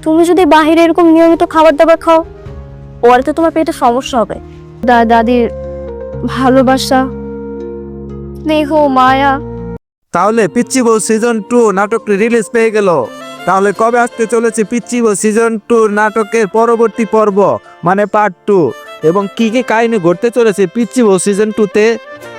তুমি যদি বাহিরে এরকম নিয়মিত খাবার দাবার খাও, পরে তো তোমার পেটে সমস্যা হবে। দাদির ভালোবাসা, স্নেহ, মায়া। তাহলে পিচ্চি বউ সিজন 2 নাটকটি রিলিজ পেয়ে গেল। তাহলে কবে আসতে চলেছে পিচ্চি বউ সিজন 2 নাটকের পরবর্তী পর্ব, মানে পার্ট 2, এবং কি কি কাহিনী ঘটতে চলেছে পিচ্চি বউ সিজন 2-তে?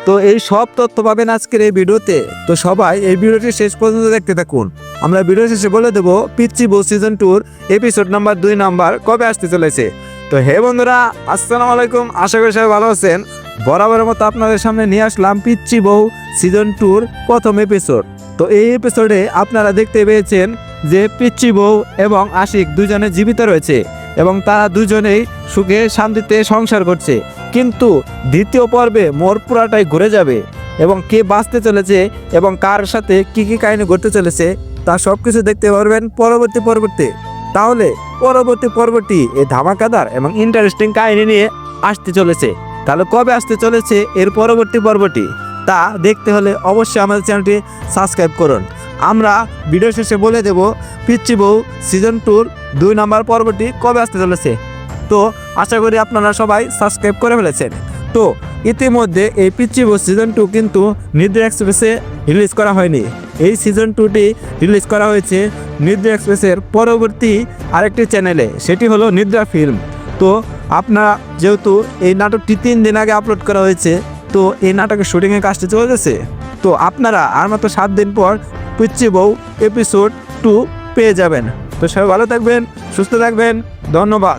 তো এই সব তথ্য পাবেন আজকের এই ভিডিওতে। তো সবাই এই ভিডিওটি শেষ পর্যন্ত দেখতে থাকুন। আমরা ভিডিও শেষে বলে দেব পিচ্চি বউ সিজন 2-র এপিসোড নাম্বার 2 কবে আসতে চলেছে। তো হে বন্ধুরা, আসসালামু আলাইকুম, আশা করি সবাই ভালো আছেন। বরাবরের মতো আপনাদের সামনে নিয়ে আসলাম পিচ্চি বউ সিজন 2-র প্রথম এপিসোড। তো এই এপিসোডে আপনারা দেখতে পেয়েছেন যে পিচ্চি বউ এবং আশিক দুজনে জীবিত রয়েছে এবং তারা দুজনেই সুখে শান্তিতে সংসার করছে। কিন্তু দ্বিতীয় পর্বে মোড় পুরাটাই ঘুরে যাবে এবং কে বাঁচতে চলেছে এবং কার সাথে কি কি কাহিনী ঘটতে চলেছে তা সব কিছু দেখতে পারবেন পরবর্তী পর্বতে। তাহলে পরবর্তী পর্বটি এই ধামাকাদার এবং ইন্টারেস্টিং কাহিনী নিয়ে আসতে চলেছে। তাহলে কবে আসতে চলেছে এর পরবর্তী পর্বটি তা দেখতে হলে অবশ্যই আমাদের চ্যানেলটি সাবস্ক্রাইব করুন। আমরা ভিডিও শেষে বলে দেব পিচ্চি বউ সিজন 2-র 2 পর্বটি কবে আসতে চলেছে। তো আশা করি আপনারা সবাই সাবস্ক্রাইব করে ফেলেছেন। তো ইতিমধ্যে এই পিচ্চি বউ সিজন 2 কিন্তু নিদ্রা এক্সপ্রেসে রিলিজ করা হয়নি। এই সিজন 2টি রিলিজ করা হয়েছে নিদ্রা এক্সপ্রেসের পরবর্তী আরেকটি চ্যানেলে, সেটি হলো নিদ্রা ফিল্ম। তো আপনারা যেহেতু এই নাটকটি 3 দিন আগে আপলোড করা হয়েছে, তো এই নাটকের শুটিংয়ের কাজটি চলতেছে। তো আপনারা আর মাত্র 7 দিন পর পিচ্চি বউ এপিসোড 2 পেয়ে যাবেন। তো সবাই ভালো থাকবেন, সুস্থ থাকবেন, ধন্যবাদ।